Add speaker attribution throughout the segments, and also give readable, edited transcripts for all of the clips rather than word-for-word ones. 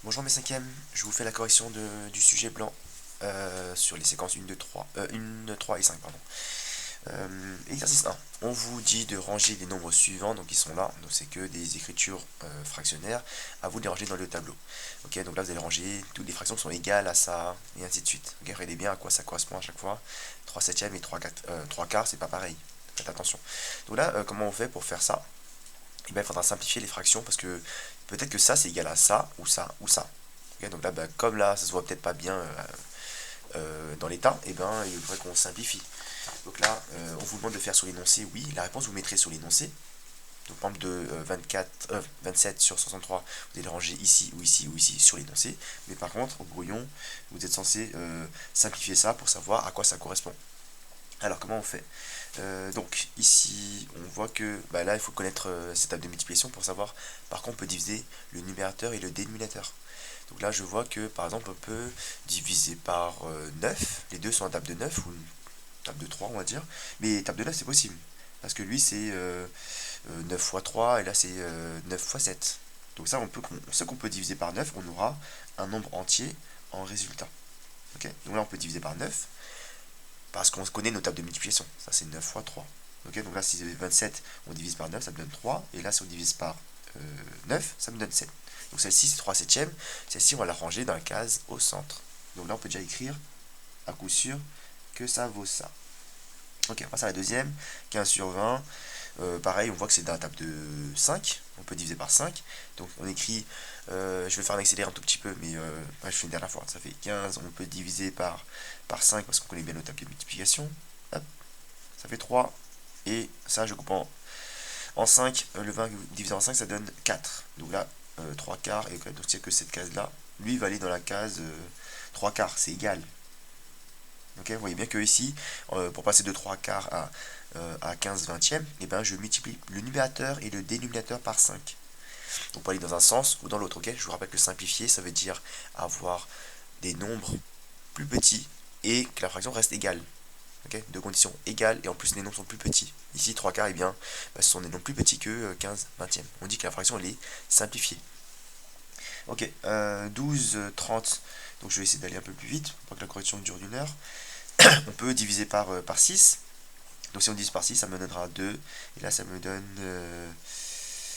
Speaker 1: Bonjour mes cinquièmes, je vous fais la correction du sujet blanc sur les séquences 1, 2, 3, 1, 3 et 5, pardon. Exercice 1, on vous dit de ranger les nombres suivants, donc ils sont là, donc c'est que des écritures fractionnaires, à vous de les ranger dans le tableau. Ok, donc là vous allez ranger toutes les fractions qui sont égales à ça, et ainsi de suite. Ok, regardez bien à quoi ça correspond à chaque fois. 3 septièmes et 3 quarts, c'est pas pareil, faites attention. Donc là, comment on fait pour faire ça? Eh ben, il faudra simplifier les fractions parce que peut-être que ça c'est égal à ça ou ça ou ça. Ok, donc là, ben, comme là ça se voit peut-être pas bien dans l'état, et ben, il faudrait qu'on simplifie. Donc là, on vous demande de faire sur l'énoncé, oui, la réponse vous mettrez sur l'énoncé. Donc par exemple de 27 sur 63, vous allez ranger ici ou ici ou ici sur l'énoncé. Mais par contre, au brouillon, vous êtes censé simplifier ça pour savoir à quoi ça correspond. Alors comment on fait? Donc ici on voit que bah, là il faut connaître cette table de multiplication pour savoir par quoi on peut diviser le numérateur et le dénominateur. Donc là je vois que par exemple on peut diviser par 9, les deux sont en table de 9 ou une table de 3 on va dire, mais table de 9 c'est possible parce que lui c'est 9 fois 3 et là c'est 9 fois 7. Donc ça on sait qu'on peut diviser par 9, on aura un nombre entier en résultat. Ok, donc là on peut diviser par 9 parce qu'on connaît nos tables de multiplication. Ça, c'est 9 fois 3. Ok, donc là, si c'est 27, on divise par 9, ça me donne 3. Et là, si on divise par 9, ça me donne 7. Donc celle-ci, c'est 3 septièmes. Celle-ci, on va la ranger dans la case au centre. Donc là, on peut déjà écrire à coup sûr que ça vaut ça. Ok, on passe à la deuxième. 15 sur 20. Pareil, on voit que c'est dans la table de 5. On peut diviser par 5. Donc on écrit, je vais faire un accéléré un tout petit peu, mais je fais une dernière fois. Ça fait 15, on peut diviser par 5 parce qu'on connaît bien nos tables de multiplication. Hop, ça fait 3. Et ça, je coupe en 5. Le 20 divisé en 5, ça donne 4. Donc là, 3 quarts, et donc c'est que cette case-là, lui va aller dans la case 3 quarts, c'est égal. Ok, vous voyez bien que ici, pour passer de 3 quarts à 15 vingtièmes, et ben je multiplie le numérateur et le dénominateur par 5. Donc pour aller dans un sens ou dans l'autre, ok. Je vous rappelle que simplifier, ça veut dire avoir des nombres plus petits et que la fraction reste égale. Ok, deux conditions égales et en plus les nombres sont plus petits. Ici 3 quarts, et bien, bah, ce sont des nombres plus petits que 15 vingtièmes. On dit que la fraction elle est simplifiée. Ok, 12, 30. Donc je vais essayer d'aller un peu plus vite pour pas que la correction dure d'une heure. On peut diviser par 6. Donc si on divise par 6, ça me donnera 2. Et là, ça me donne...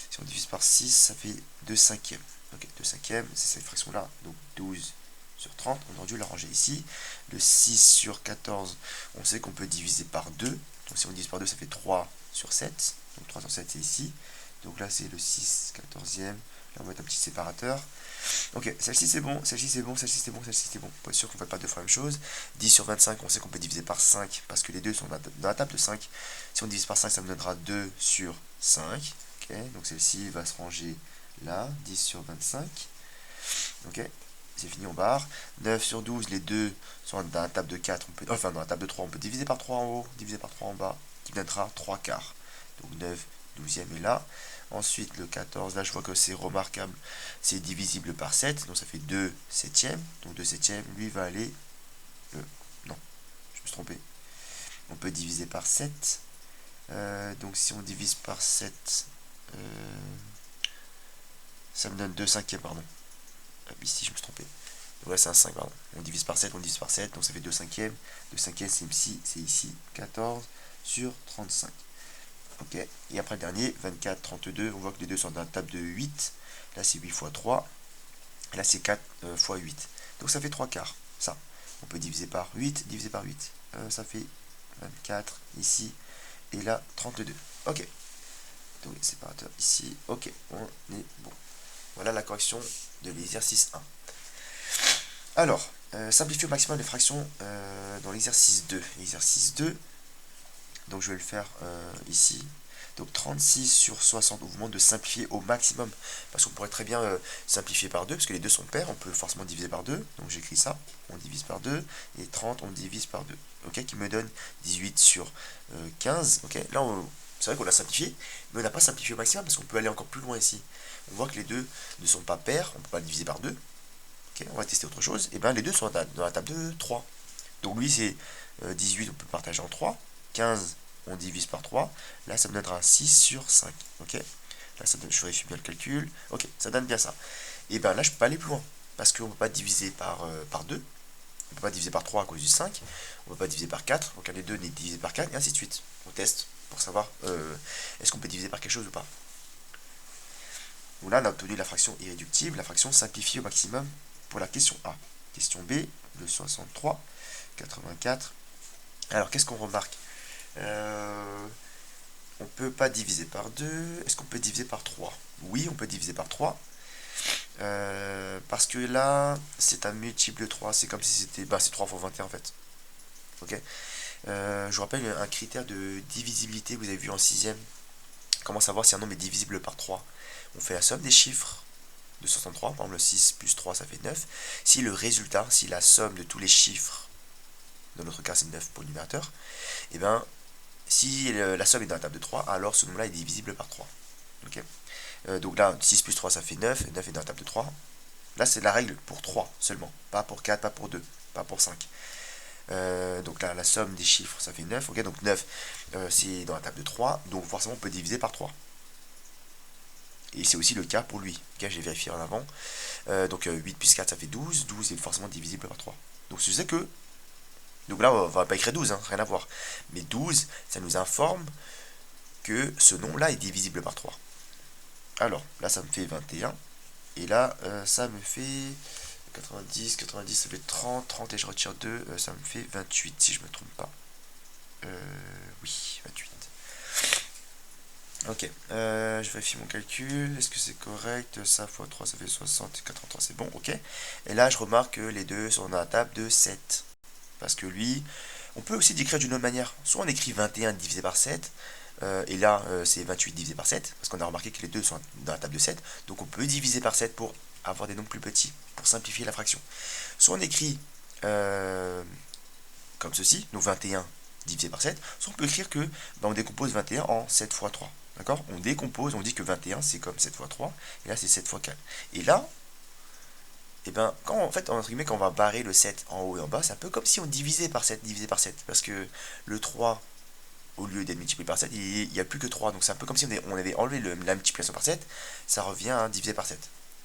Speaker 1: si on divise par 6, ça fait 2 cinquièmes. Ok, 2 cinquièmes, c'est cette fraction-là. Donc 12 sur 30, on aurait dû la ranger ici. Le 6 sur 14, on sait qu'on peut diviser par 2. Donc si on divise par 2, ça fait 3 sur 7. Donc 3 sur 7, c'est ici. Donc là, c'est le 6 14e. Là, on va mettre un petit séparateur. Ok, celle-ci c'est bon, celle-ci c'est bon, celle-ci c'est bon, celle-ci c'est bon. Pour être sûr qu'on ne fait pas deux fois la même chose. 10 sur 25, on sait qu'on peut diviser par 5 parce que les deux sont dans la table de 5. Si on divise par 5, ça me donnera 2 sur 5. Ok, donc celle-ci va se ranger là, 10 sur 25. Ok, c'est fini, on barre. 9 sur 12, les deux sont dans la table de 4, enfin dans la table de 3, on peut diviser par 3 en haut, diviser par 3 en bas, qui donnera 3 quarts. Donc 9, 12e est là. Ensuite, le 14, là je vois que c'est remarquable, c'est divisible par 7, donc ça fait 2 septièmes. Donc 2 septièmes, lui va aller... non, je me suis trompé. On peut diviser par 7. Donc si on divise par 7, ça me donne 2 cinquièmes, pardon. Ici, je me suis trompé. Donc là, c'est un 5, pardon. On divise par 7, on divise par 7, donc ça fait 2 cinquièmes. 2 cinquièmes, c'est ici, 14 sur 35. Ok, et après le dernier, 24, 32, on voit que les deux sont dans la table de 8. Là, c'est 8 fois 3. Là, c'est 4 fois 8. Donc ça fait 3 quarts, ça. On peut diviser par 8, diviser par 8. Ça fait 24 ici, et là, 32. Ok, donc les séparateurs ici. Ok, on est bon. Voilà la correction de l'exercice 1. Alors, simplifier au maximum les fractions dans l'exercice 2. Exercice 2, donc je vais le faire ici. Donc 36 sur 60, on vous demande de simplifier au maximum. Parce qu'on pourrait très bien simplifier par 2, parce que les deux sont paires, on peut forcément diviser par 2. Donc j'écris ça, on divise par 2. Et 30, on divise par 2. Ok, qui me donne 18 sur 15. Ok, là, c'est vrai qu'on l'a simplifié, mais on n'a pas simplifié au maximum, parce qu'on peut aller encore plus loin ici. On voit que les deux ne sont pas paires, on ne peut pas le diviser par 2. Ok, on va tester autre chose. Et bien les deux sont dans la table de 3. Donc lui, c'est 18, on peut partager en 3. 15, on divise par 3. Là, ça me donnera 6 sur 5. Ok, là, ça donne, je vérifie bien le calcul. Ok, ça donne bien ça. Et bien là, je peux pas aller plus loin. parce qu'on ne peut pas diviser par 2, on ne peut pas diviser par 3 à cause du 5, on ne peut pas diviser par 4, aucun des deux n'est divisé par 4, et ainsi de suite. On teste pour savoir est-ce qu'on peut diviser par quelque chose ou pas. Donc là, on a obtenu la fraction irréductible, la fraction simplifiée au maximum pour la question A. Question B, le 63, 84. Alors, qu'est-ce qu'on remarque? On ne peut pas diviser par 2. Est-ce qu'on peut diviser par 3? Oui, on peut diviser par 3. Parce que là, c'est un multiple de 3. C'est comme si c'était... Bah, c'est 3 fois 21 en fait. Ok. Je vous rappelle un critère de divisibilité, vous avez vu en 6ème. Comment savoir si un nombre est divisible par 3? On fait la somme des chiffres de 63, par exemple le 6 plus 3 ça fait 9. Si le résultat, si la somme de tous les chiffres, dans notre cas c'est 9 pour le numérateur, et bien si la somme est dans la table de 3, alors ce nombre là est divisible par 3. Okay. Donc là 6 plus 3 ça fait 9, et 9 est dans la table de 3. Là c'est la règle pour 3 seulement, pas pour 4, pas pour 2, pas pour 5. Donc là la somme des chiffres ça fait 9, ok, donc 9 c'est dans la table de 3, donc forcément on peut diviser par 3. Et c'est aussi le cas pour lui. Okay, j'ai vérifié en avant. Donc 8 plus 4 ça fait 12. 12 est forcément divisible par 3. Donc je sais que... Donc là on va pas écrire 12, hein, rien à voir. Mais 12, ça nous informe que ce nombre-là est divisible par 3. Alors, là ça me fait 21. Et là ça me fait 90, 90 ça fait 30, 30 et je retire 2, ça me fait 28 si je me trompe pas. Oui, 28. Ok, je vérifie mon calcul, est-ce que c'est correct? Ça x 3 ça fait 60, 83 c'est bon, ok. Et là je remarque que les deux sont dans la table de 7. Parce que lui, on peut aussi décrire d'une autre manière. Soit on écrit 21 divisé par 7, et là c'est 28 divisé par 7, parce qu'on a remarqué que les deux sont dans la table de 7. Donc on peut diviser par 7 pour avoir des nombres plus petits, pour simplifier la fraction. Soit on écrit comme ceci, donc 21 divisé par 7, soit on peut écrire que on décompose 21 en 7 fois 3. D'accord? On décompose, on dit que 21 c'est comme 7 fois 3, et là c'est 7 fois 4. Et là, et ben, quand en fait, entre guillemets, quand on va barrer le 7 en haut et en bas, c'est un peu comme si on divisait par 7, parce que le 3, au lieu d'être multiplié par 7, il n'y a plus que 3, donc c'est un peu comme si on avait enlevé la multiplication par 7, ça revient à diviser par 7.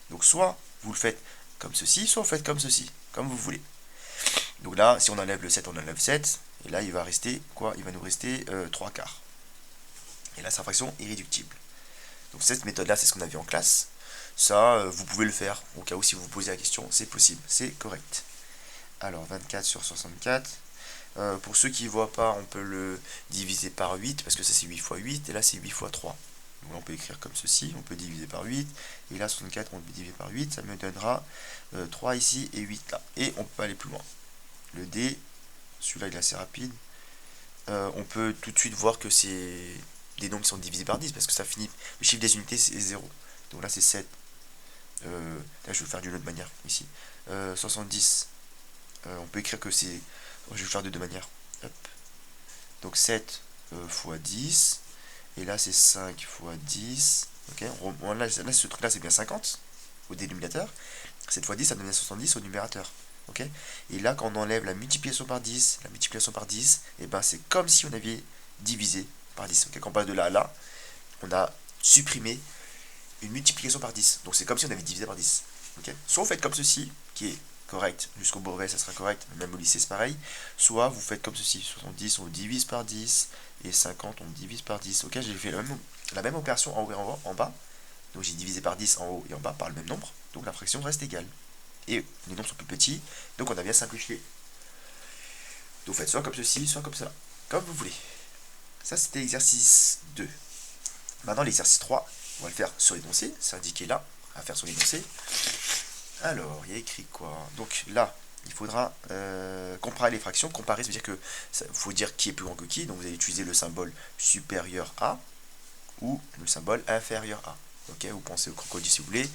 Speaker 1: Donc soit vous le faites comme ceci, soit vous le faites comme ceci, comme vous voulez. Donc là, si on enlève le 7, on enlève 7, et là il va rester quoi? Il va nous rester 3 quarts. Et là, c'est une fraction irréductible. Donc cette méthode-là, c'est ce qu'on a vu en classe. Ça, vous pouvez le faire. Au cas où, si vous vous posez la question, c'est possible. C'est correct. Alors, 24 sur 64. Pour ceux qui ne voient pas, on peut le diviser par 8, parce que ça, c'est 8 fois 8, et là, c'est 8 fois 3. Donc, on peut écrire comme ceci. On peut diviser par 8. Et là, 64, on peut diviser par 8. Ça me donnera 3 ici et 8 là. Et on peut aller plus loin. Le D, celui-là, il est assez rapide. On peut tout de suite voir que c'est... des nombres qui sont divisés par 10 parce que ça finit, le chiffre des unités c'est 0, donc là c'est 7, là je vais le faire d'une autre manière ici, 70, on peut écrire que c'est, je vais le faire de deux manières. Hop. Donc 7 fois 10, et là c'est 5 fois 10, ok, là ce truc là c'est bien 50 au dénominateur, 7 fois 10 ça donne bien 70 au numérateur. Okay, et là quand on enlève la multiplication par 10, et ben c'est comme si on avait divisé par 10. Okay, quand on passe de là à là, on a supprimé une multiplication par 10. Donc c'est comme si on avait divisé par 10. Okay, soit vous faites comme ceci, qui est correct, jusqu'au brevet ça sera correct, même au lycée c'est pareil, soit vous faites comme ceci, 70 on divise par 10, et 50 on divise par 10. Ok, j'ai fait la même opération en haut et en bas, donc j'ai divisé par 10 en haut et en bas par le même nombre, donc la fraction reste égale. Et les nombres sont plus petits, donc on a bien simplifié. Donc faites soit comme ceci, soit comme ça, comme vous voulez. Ça c'était l'exercice 2. Maintenant l'exercice 3, on va le faire sur l'énoncé, c'est indiqué là, à faire sur l'énoncé. Alors, il y a écrit quoi? Donc là, il faudra comparer les fractions. Comparer, ça veut dire que faut dire qui est plus grand que qui, donc vous allez utiliser le symbole supérieur à ou le symbole inférieur à. Ok, vous pensez au crocodile si vous voulez.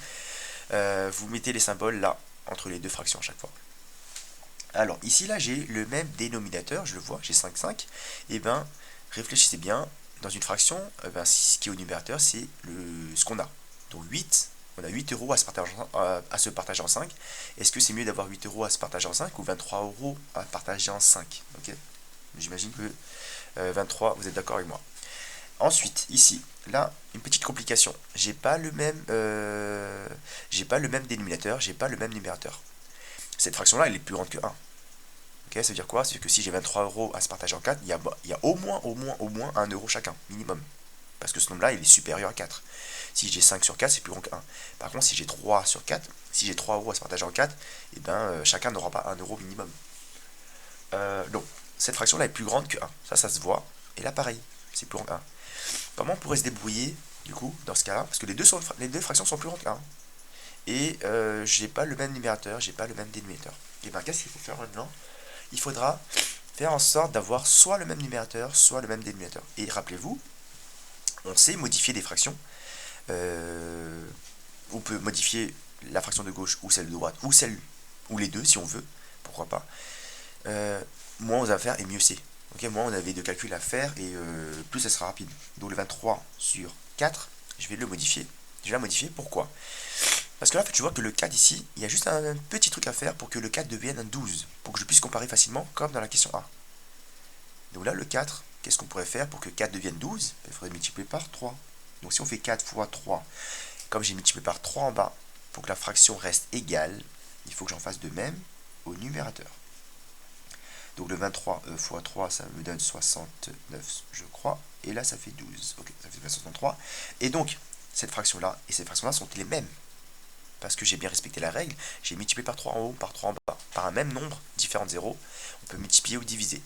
Speaker 1: Vous mettez les symboles là, entre les deux fractions à chaque fois. Alors ici là j'ai le même dénominateur, je le vois, j'ai 5, 5. Et bien réfléchissez bien, dans une fraction, ce qui est au numérateur c'est ce qu'on a. Donc 8, on a 8 euros à se partager en 5. Est-ce que c'est mieux d'avoir 8 euros à se partager en 5 ou 23 euros à partager en 5? Ok. J'imagine que 23, vous êtes d'accord avec moi. Ensuite, ici, là, une petite complication. J'ai pas le même dénominateur, j'ai pas le même numérateur. Cette fraction-là, elle est plus grande que 1. Ok, ça veut dire quoi? Ça veut dire que si j'ai 23 euros à se partager en 4, il y a au moins 1 euro chacun, minimum. Parce que ce nombre-là, il est supérieur à 4. Si j'ai 5 sur 4, c'est plus grand que 1. Par contre, si j'ai 3 sur 4, si j'ai 3 euros à se partager en 4, et ben, chacun n'aura pas 1 euro minimum. Donc, cette fraction-là est plus grande que 1. Ça se voit. Et là, pareil, c'est plus grand que 1. Comment on pourrait se débrouiller, du coup, dans ce cas-là? Parce que les deux fractions sont plus grandes que 1. Et j'ai pas le même numérateur, j'ai pas le même dénominateur. Et bien, qu'est-ce qu'il faut faire maintenant? Il faudra faire en sorte d'avoir soit le même numérateur, soit le même dénominateur. Et rappelez-vous, on sait modifier des fractions. On peut modifier la fraction de gauche ou celle de droite, ou les deux si on veut, pourquoi pas. Moins on va faire et mieux c'est. Okay, moins on avait de calculs à faire et plus ça sera rapide. Donc le 23 sur 4, je vais le modifier. Je vais la modifier, pourquoi? Parce que là, tu vois que le 4 ici, il y a juste un petit truc à faire pour que le 4 devienne un 12, pour que je puisse comparer facilement, comme dans la question A. Donc là, le 4, qu'est-ce qu'on pourrait faire pour que 4 devienne 12? Il faudrait multiplier par 3. Donc si on fait 4 fois 3, comme j'ai multiplié par 3 en bas, pour que la fraction reste égale, il faut que j'en fasse de même au numérateur. Donc le 23 fois 3, ça me donne 69, je crois. Et là, ça fait 12. Ok, ça fait 63. Et donc, cette fraction-là et cette fraction-là sont les mêmes. Parce que j'ai bien respecté la règle. J'ai multiplié par 3 en haut, par 3 en bas, par un même nombre, différents de 0. On peut multiplier ou diviser.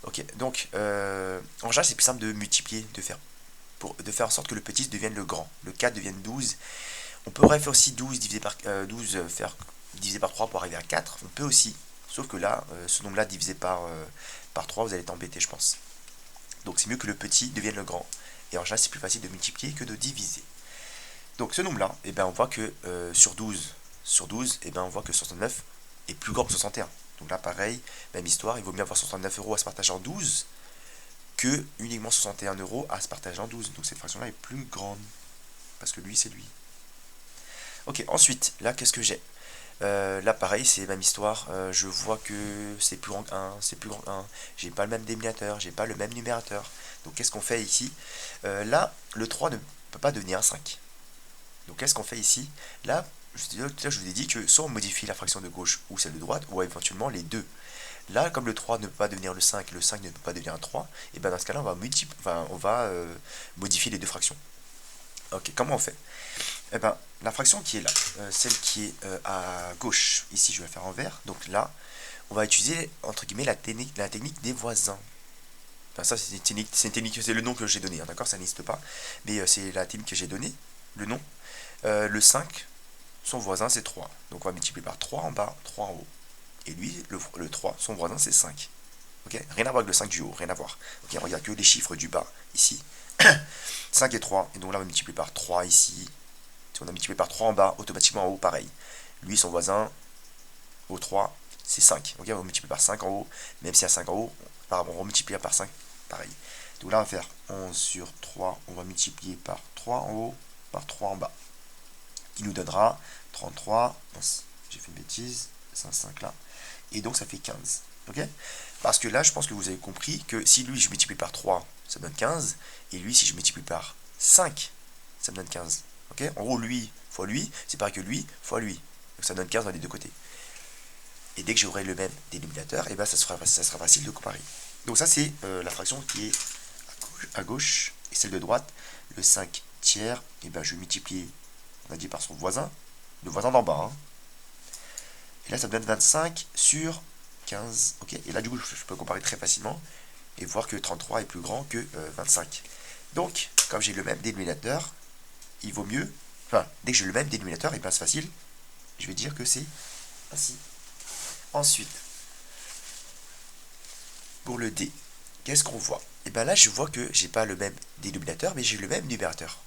Speaker 1: Ok, donc, en général, c'est plus simple de multiplier, de faire en sorte que le petit devienne le grand. Le 4 devienne 12. On pourrait faire aussi 12 divisé par, 12 faire divisé par 3 pour arriver à 4. On peut aussi. Sauf que là, ce nombre-là divisé par 3, vous allez être embêté, je pense. Donc c'est mieux que le petit devienne le grand. Et en général, c'est plus facile de multiplier que de diviser. Donc ce nombre-là, eh ben, on voit que sur 12, eh ben, on voit que 69 est plus grand que 61. Donc là, pareil, même histoire, il vaut mieux avoir 69 euros à se partager en 12 que uniquement 61 euros à se partager en 12. Donc cette fraction-là est plus grande. Parce que lui, c'est lui. Ok, ensuite, là, qu'est-ce que j'ai? Là pareil, c'est la même histoire, je vois que c'est plus grand que 1, c'est plus grand que 1, j'ai pas le même dénominateur, j'ai pas le même numérateur. Donc qu'est-ce qu'on fait ici? Là, le 3 ne peut pas devenir un 5. Donc qu'est-ce qu'on fait ici? Là, je vous ai dit que soit on modifie la fraction de gauche ou celle de droite, ou éventuellement les deux. Là, comme le 3 ne peut pas devenir le 5 et le 5 ne peut pas devenir un 3, et bien dans ce cas-là, on va modifier les deux fractions. Ok, comment on fait? Eh ben, la fraction qui est là, celle qui est à gauche, ici je vais la faire en vert, donc là, on va utiliser, entre guillemets, la technique des voisins. Enfin, ça, c'est une technique, c'est le nom que j'ai donné, hein, d'accord? Ça n'existe pas, mais c'est la technique que j'ai donnée, le nom. Le 5, son voisin, c'est 3. Donc on va multiplier par 3 en bas, 3 en haut. Et lui, le 3, son voisin, c'est 5. Ok, rien à voir avec le 5 du haut, rien à voir. Ok, on regarde que les chiffres du bas, ici. 5 et 3, et donc là, on va multiplier par 3 ici. Si on a multiplié par 3 en bas, automatiquement en haut, pareil. Lui, son voisin, au 3, c'est 5. Ok, on va multiplier par 5 en haut. Même s'il y a 5 en haut, on va multiplier par 5, pareil. Donc là, on va faire 11 sur 3. On va multiplier par 3 en haut, par 3 en bas. Qui nous donnera 33. J'ai fait une bêtise. C'est un 5 là. Et donc, ça fait 15. Ok? Parce que là, je pense que vous avez compris que si lui, je multiplie par 3, ça me donne 15. Et lui, si je multiplie par 5, ça me donne 15. Okay, en gros, lui fois lui, c'est pareil que lui fois lui. Donc ça donne 15 dans les deux côtés. Et dès que j'aurai le même dénominateur, et ben ça sera facile de comparer. Donc ça, c'est la fraction qui est à gauche. Et celle de droite, le 5 tiers, et ben je vais multiplier, on a dit, par son voisin, le voisin d'en bas. Hein. Et là, ça me donne 25 sur 15. Okay, et là, du coup, je peux comparer très facilement et voir que 33 est plus grand que 25. Donc, comme j'ai le même dénominateur, il vaut mieux, enfin, dès que j'ai le même dénominateur, et bien c'est facile, je vais dire que c'est ainsi. Ensuite, pour le D, qu'est-ce qu'on voit? Et bien là, je vois que j'ai pas le même dénominateur, mais j'ai le même numérateur.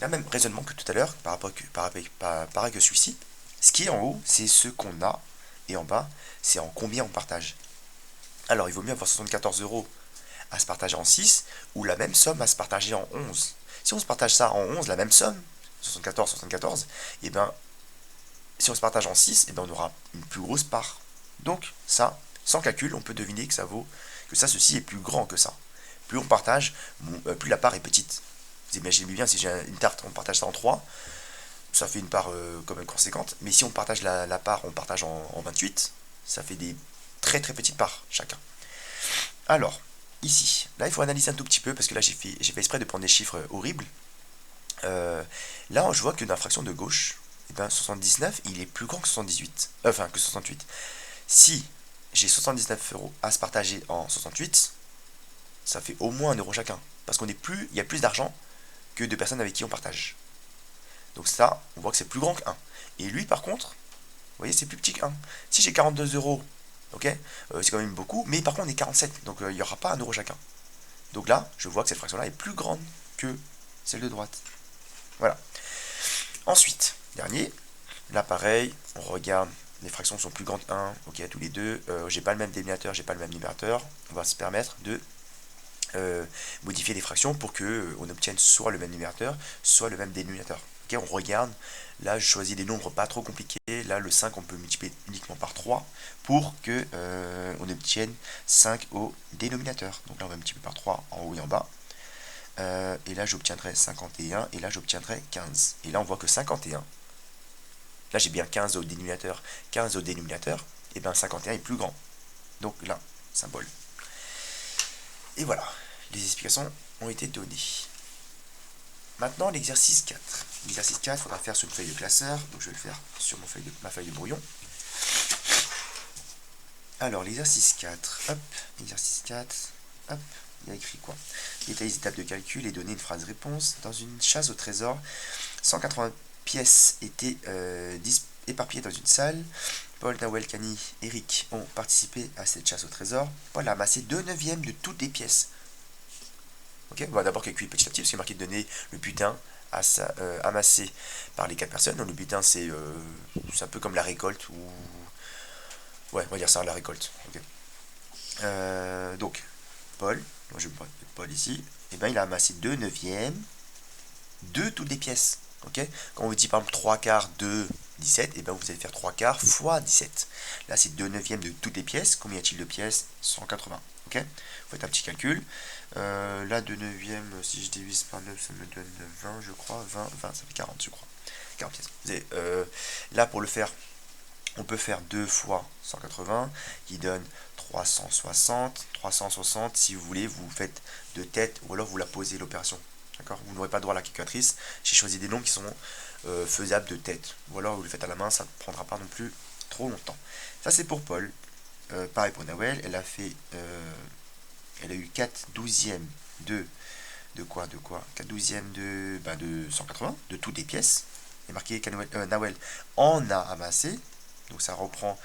Speaker 1: Le même raisonnement que tout à l'heure, pareil que celui-ci. Ce qui est en haut, c'est ce qu'on a, et en bas, c'est en combien on partage. Alors, il vaut mieux avoir 74 euros à se partager en 6, ou la même somme à se partager en 11. Si on se partage ça en 11, la même somme, 74, et bien, si on se partage en 6, et bien on aura une plus grosse part. Donc, ça, sans calcul, on peut deviner que ça ceci est plus grand que ça. plus on partage, plus la part est petite. Vous imaginez bien, si j'ai une tarte, on partage ça en 3, ça fait une part quand même conséquente. Mais si on partage la part, on partage en 28, ça fait des très très petites parts chacun. Alors, ici, là il faut analyser un tout petit peu, parce que là j'ai fait exprès de prendre des chiffres horribles. Là je vois que dans la fraction de gauche, eh ben, 79 il est plus grand que 78. Enfin que 68. Si j'ai 79 euros à se partager en 68, ça fait au moins 1 euro chacun. Parce qu'il y a plus d'argent que de personnes avec qui on partage. Donc ça, on voit que c'est plus grand que 1. Et lui par contre, vous voyez, c'est plus petit que 1. Si j'ai 42 euros, ok, c'est quand même beaucoup, mais par contre on est 47, donc il n'y aura pas 1 euro chacun. Donc là, je vois que cette fraction-là est plus grande que celle de droite. Voilà. Ensuite, dernier, là pareil, on regarde, les fractions sont plus grandes 1, ok, tous les deux, j'ai pas le même dénominateur, j'ai pas le même numérateur, on va se permettre de modifier les fractions pour que on obtienne soit le même numérateur, soit le même dénominateur. Ok, on regarde, là je choisis des nombres pas trop compliqués, là le 5 on peut multiplier uniquement par 3 pour que on obtienne 5 au dénominateur. Donc là on va multiplier par 3 en haut et en bas. Et là j'obtiendrai 51 et là j'obtiendrai 15. Et là on voit que 51, là j'ai bien 15 au dénominateur, 15 au dénominateur, et bien 51 est plus grand. Donc là, symbole. Et voilà, les explications ont été données. Maintenant l'exercice 4. L'exercice 4, il faudra faire sur une feuille de classeur, donc je vais le faire sur ma feuille de brouillon. Alors l'exercice 4, hop, exercice 4, hop, il y a écrit quoi? Détailler les étapes de calcul et donner une phrase réponse. Dans une chasse au trésor, 180 pièces étaient éparpillées dans une salle. Paul, Nawel, Kani, Eric ont participé à cette chasse au trésor. Paul a amassé 2/9 de toutes les pièces. Ok, on va d'abord calculer petit à petit, parce qu'il est marqué de donner le butin amassé par les 4 personnes. Donc le butin, c'est un peu comme la récolte, ou... Ouais, on va dire ça, la récolte. Okay. Donc, Paul, moi je vais mettre Paul ici, et ben il a amassé 2/9 de toutes les pièces. Ok, quand on vous dit par exemple 3 quarts de 17, et ben vous allez faire 3 quarts fois 17. Là c'est 2/9 de toutes les pièces. Combien y a-t-il de pièces? 180. Ok, vous faites un petit calcul. Là 2/9, si je divise par 9, ça me donne 20, je crois. 20, ça fait 40, je crois. 40 pièces. Vous avez, là pour le faire, on peut faire 2 fois 180 qui donne 360. 360, si vous voulez, vous faites de tête ou alors vous la posez l'opération. D'accord, vous n'aurez pas droit à la calculatrice. J'ai choisi des nombres qui sont faisables de tête. Ou alors vous le faites à la main, ça ne prendra pas non plus trop longtemps. Ça c'est pour Paul. Pareil pour Nawel, elle a eu 4/12 de quoi 4/12 de 180, de toutes les pièces. Il est marqué que Nawel en a amassé. Donc ça reprend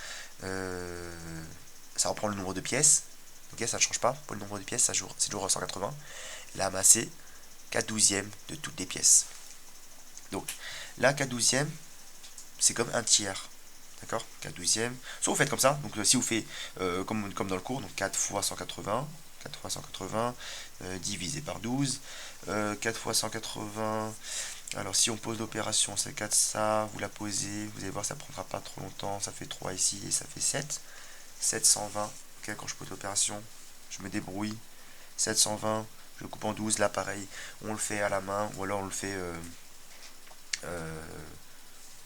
Speaker 1: le nombre de pièces. Ok, ça ne change pas. Pour le nombre de pièces, c'est toujours 180. Elle a amassé 4/12 de toutes les pièces. Donc là, 4/12, c'est comme un tiers. D'accord, 4/12. Soit vous faites comme ça. Donc si vous faites comme dans le cours, donc 4 fois 180. 4 fois 180 divisé par 12. 4 fois 180. Alors si on pose l'opération, c'est 4 ça, vous la posez, vous allez voir, ça ne prendra pas trop longtemps, ça fait 3 ici et ça fait 7. 720, ok, quand je pose l'opération, je me débrouille. 720, je coupe en 12, là pareil, on le fait à la main, ou alors on le fait...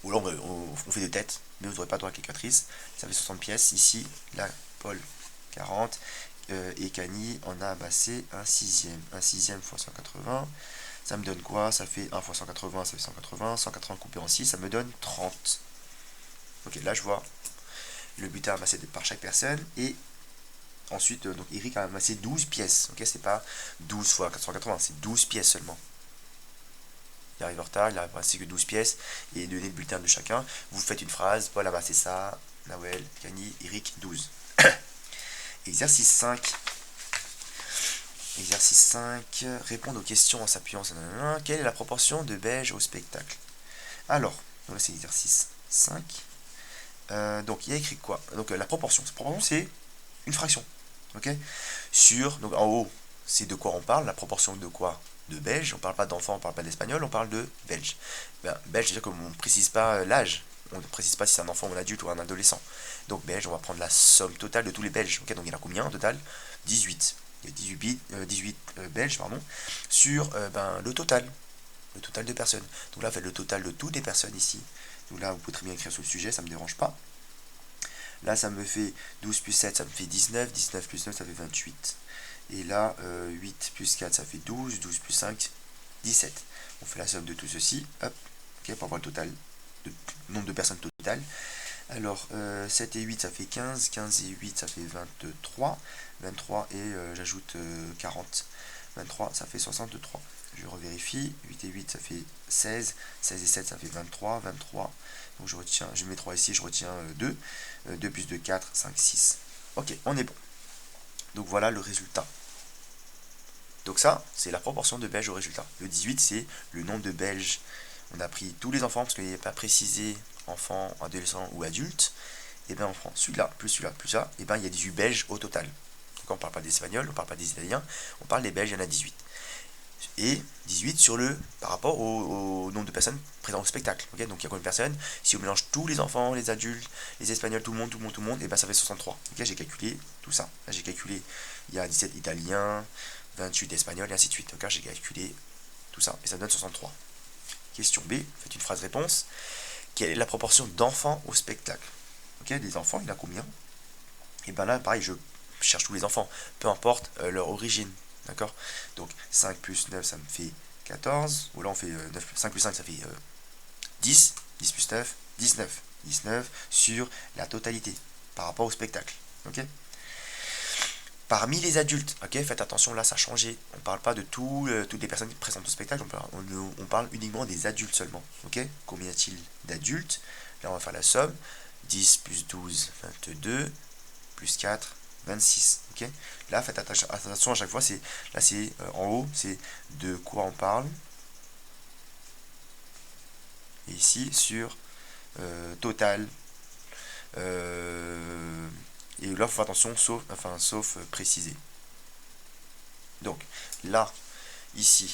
Speaker 1: ou alors on fait des têtes, mais vous n'aurez pas droit à la calculatrice. Ça fait 60 pièces, ici, là, Paul, 40, et Kani en a amassé un sixième. Un sixième fois 180, ça me donne quoi? Ça fait 1 fois 180, ça fait 180. 180 coupé en 6, ça me donne 30. Ok, là je vois le butin amassé par chaque personne. Et ensuite, donc Eric a amassé 12 pièces. Ok, c'est pas 12 fois 480, c'est 12 pièces seulement. Il arrive en retard, il a amassé que 12 pièces. Et donné le bulletin de chacun. Vous faites une phrase, Paul a amassé ça, Nawel, Kani, Eric, 12. Exercice 5. Exercice 5, répondre aux questions en s'appuyant sur... Quelle est la proportion de beige au spectacle? Alors, donc là c'est l'exercice 5. Donc il y a écrit quoi? Donc la proportion. La proportion c'est une fraction. Ok. Donc en haut, c'est de quoi on parle? La proportion de quoi? De belge. On parle pas d'enfant, on parle pas d'espagnol, on parle de belge. Belge, c'est-à-dire qu'on ne précise pas l'âge. On ne précise pas si c'est un enfant ou un adulte ou un adolescent. Donc belge, on va prendre la somme totale de tous les belges. Ok, donc il y en a combien en total? 18. il y a 18 Belges, pardon, sur le total de personnes. Donc là, faites le total de toutes les personnes ici. Donc là, vous pouvez très bien écrire sur le sujet, ça ne me dérange pas. Là, ça me fait 12 plus 7, ça me fait 19. 19 plus 9, ça fait 28. Et là, 8 plus 4, ça fait 12. 12 plus 5, 17. On fait la somme de tout ceci. Hop, okay, pour avoir le total, le nombre de personnes total. Alors, 7 et 8, ça fait 15. 15 et 8, ça fait 23. 23 et j'ajoute 40. 23, ça fait 63. Je revérifie. 8 et 8, ça fait 16. 16 et 7, ça fait 23. 23. Donc je mets 3 ici, je retiens 2. 2 plus 2, 4, 5, 6. Ok, on est bon. Donc voilà le résultat. Donc ça, c'est la proportion de Belges au résultat. Le 18, c'est le nombre de Belges. On a pris tous les enfants, parce qu'il n'est pas précisé enfants, adolescents ou adultes. Et bien on prend celui-là, plus celui-là, plus ça. Et bien il y a 18 Belges au total. Donc on ne parle pas des Espagnols, on ne parle pas des Italiens, on parle des Belges, il y en a 18. Et 18 par rapport au nombre de personnes présentes au spectacle. Okay, donc il y a combien de personnes? Si on mélange tous les enfants, les adultes, les Espagnols, tout le monde, et ben ça fait 63. Okay, j'ai calculé tout ça. Là j'ai calculé, il y a 17 Italiens, 28 Espagnols, et ainsi de suite. Okay, j'ai calculé tout ça, et ça donne 63. Question B, faites une phrase-réponse. Quelle est la proportion d'enfants au spectacle? Okay, des enfants, il y en a combien? Et ben là, pareil, je cherche tous les enfants, peu importe leur origine. D'accord? Donc 5 plus 9, ça me fait 14. Ou là, on fait 5 plus 5, ça fait 10. 10 plus 9, 19. 19 sur la totalité par rapport au spectacle. Ok? Parmi les adultes, ok, faites attention, là ça a changé. On ne parle pas de toutes les personnes présentes au spectacle, on parle uniquement des adultes seulement. Ok? Combien y a-t-il d'adultes? Là on va faire la somme. 10 plus 12, 22, plus 4, 26. Ok? Là faites attention à chaque fois, là c'est en haut, c'est de quoi on parle. Et ici sur total. Et là, il faut faire attention, sauf préciser. Donc, là, ici,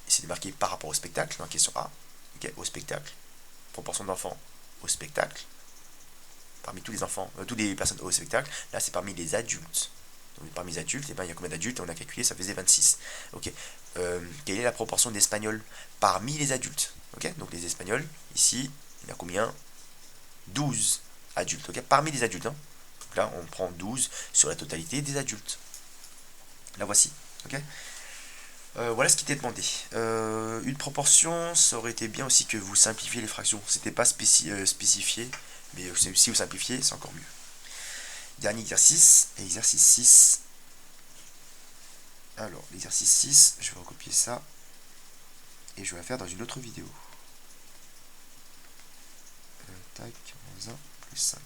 Speaker 1: c'est marqué par rapport au spectacle, dans la question A. Okay, au spectacle. Proportion d'enfants au spectacle. Parmi tous les enfants, toutes les personnes au spectacle. Là, c'est parmi les adultes. Donc, parmi les adultes, il y a combien d'adultes? On a calculé, ça faisait 26. Ok. Quelle est la proportion d'Espagnols parmi les adultes? Ok. Donc, les Espagnols, ici, il y a combien? 12 adultes. Ok. Parmi les adultes. Hein. Donc là, on prend 12 sur la totalité des adultes. La voici. Ok. Voilà ce qui était demandé. Une proportion, ça aurait été bien aussi que vous simplifiez les fractions. C'était pas spécifié, mais si vous simplifiez, c'est encore mieux. Dernier exercice, exercice 6. Alors, l'exercice 6, je vais recopier ça et je vais la faire dans une autre vidéo. Tac, 1 plus 5.